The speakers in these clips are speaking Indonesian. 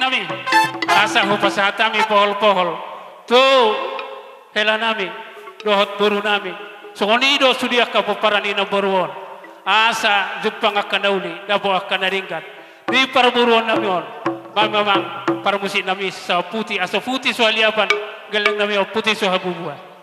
nami asa ho pasatami pohol-pohol tu hela nami dohot buru nami songonido sudia ka poparani na boruon asa jupang akan dauli dabo akan naringkat di parburuan nami on mamang parmusi nami sa putih asa putih soaliapan galang nami o putih so habubuan.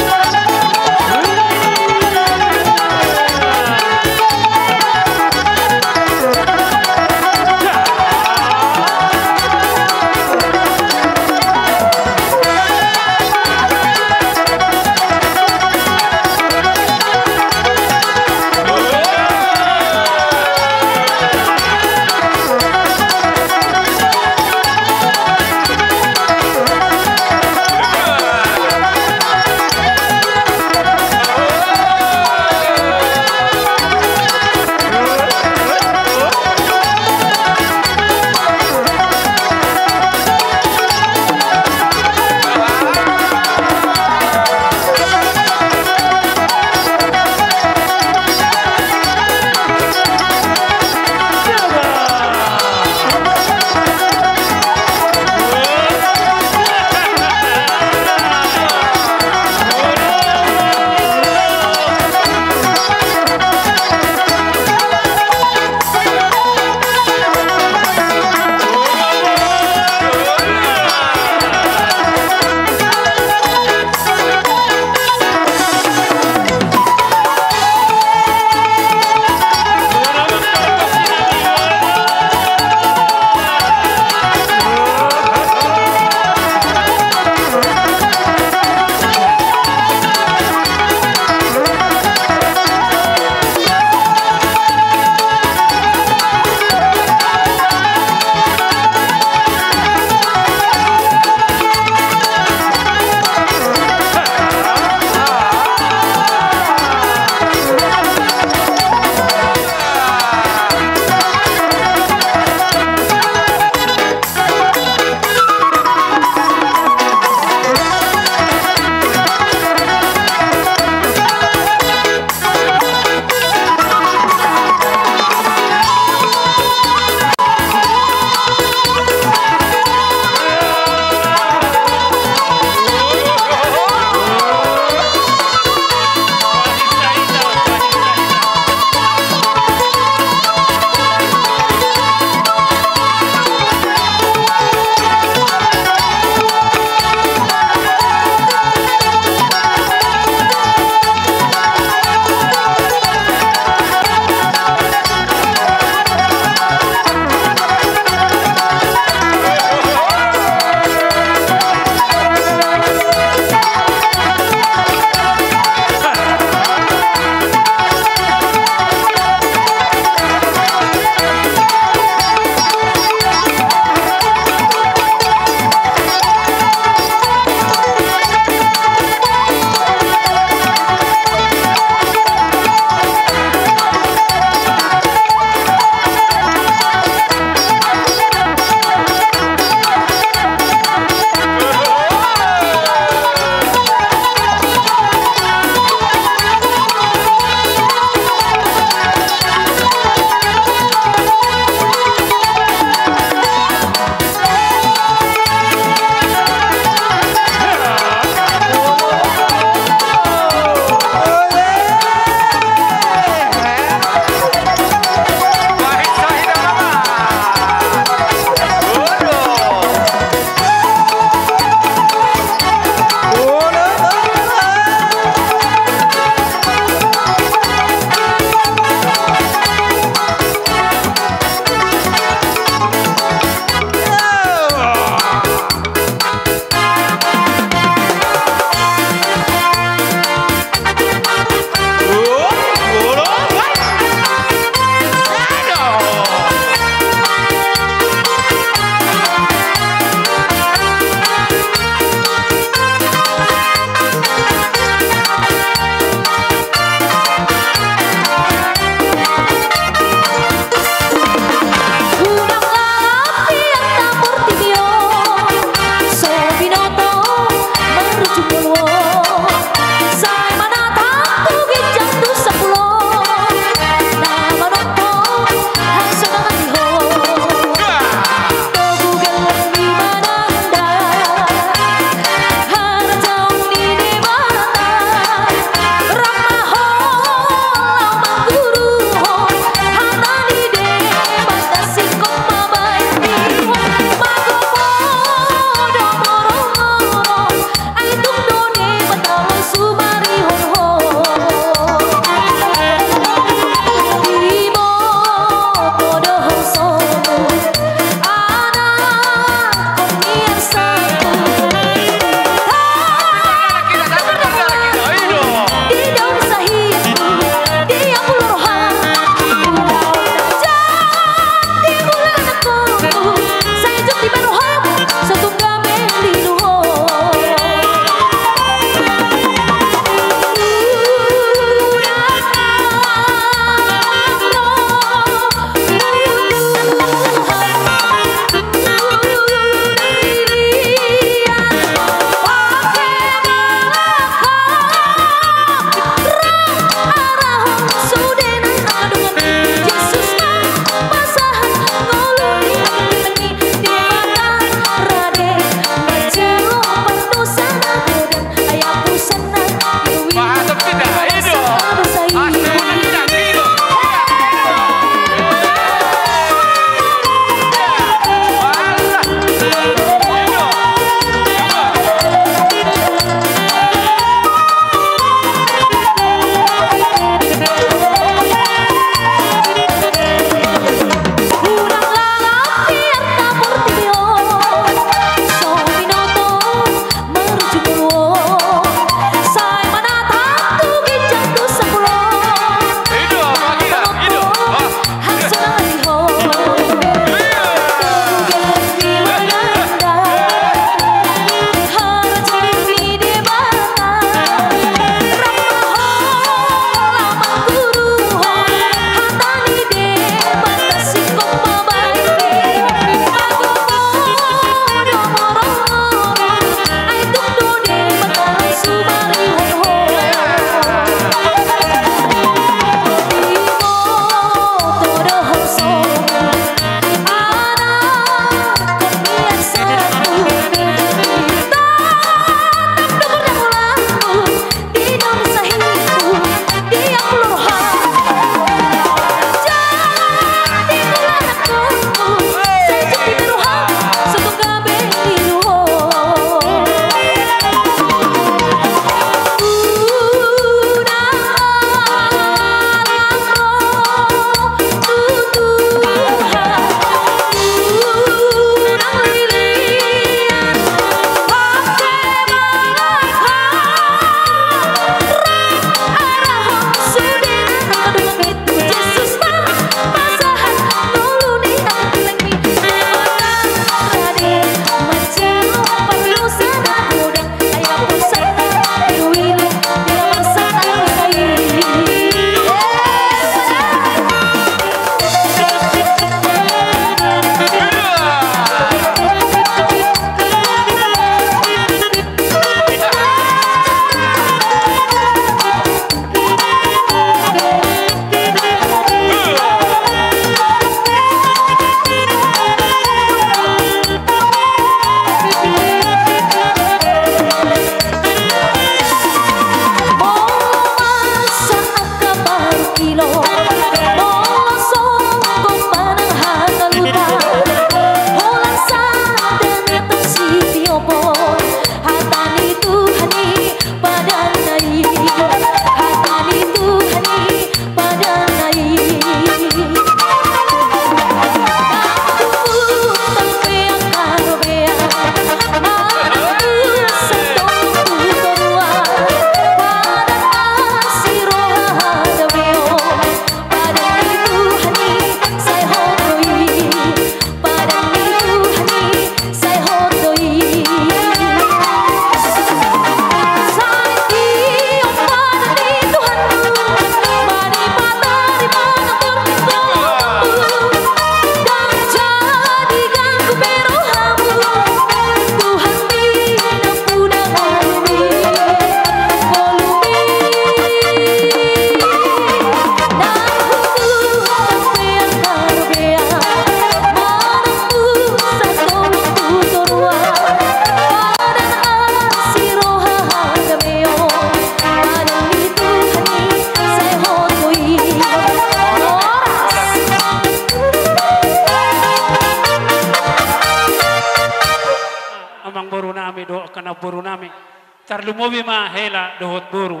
tarlumobi ma hela dohot boru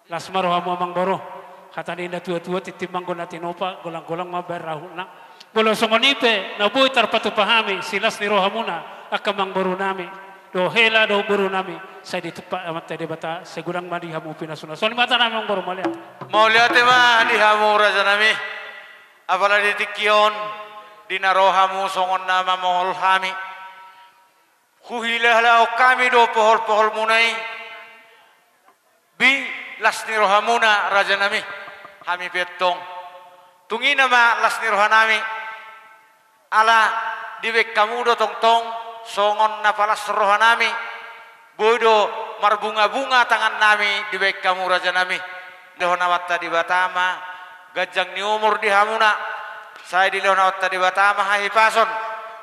las maroha mo mang boro kata ni na tua-tua titimang ko natin opa golang-golang maberahu na bolo songonipe na buhay tarpatu pahami silas ni roha muna akamang boru nami do hela do boru nami saya ditupak amat tadi bata segulang madi hamu pinasuna so ni mata nami ang boru malihat mau lihat ma di hamu raja nami apala di tikion di narohamu songon nama mohol hami kuhilah kami do pohol-pohol munai bi lasni rohamuna raja nami kami petong tungi nama lasni rohanami ala diwek kamu do tong-tong songon napalas rohanami bodo marbunga-bunga tangan nami diwek kamu raja nami lehonawatta di batama gajang ni umur di hamuna saya di lehonawatta di batama hai pason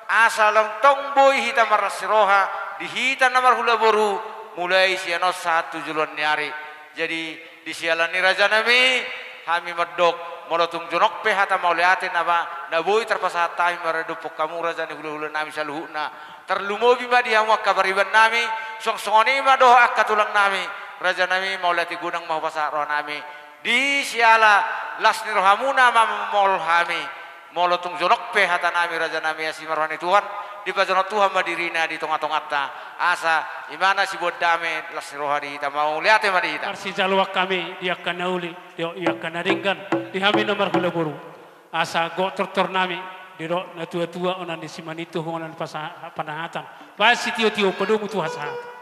asalong tong boy hita marasiroha di hita namar hula boru mulai siano 1 juluan nyari jadi di sialani raja nami kami medok molotung jonok pe hata mauliatin apa na boy terpasatai maredupok kamu raja ni hula-hula nami saluhuna terlumobi ma di hamu kabariban nami song-songoni ma doh akatulang nami raja nami mauliati gunang mau pasar roh nami di siala lasni rohamuna mamol hami molotung jonok pe hata nami raja nami asimarwani Tuhan di pajono Tuhan madirina di tongah-tongah ta asa imana si bodame lasni rohani kita mau lihat ma di kita arsi jalwak kami dia kanauli dia kanaringgan di hami nomor hula boru asa go tortor nami di ro na tua-tua onan di simanitu onan panahatan pasti tio-tio pedungu tu hasa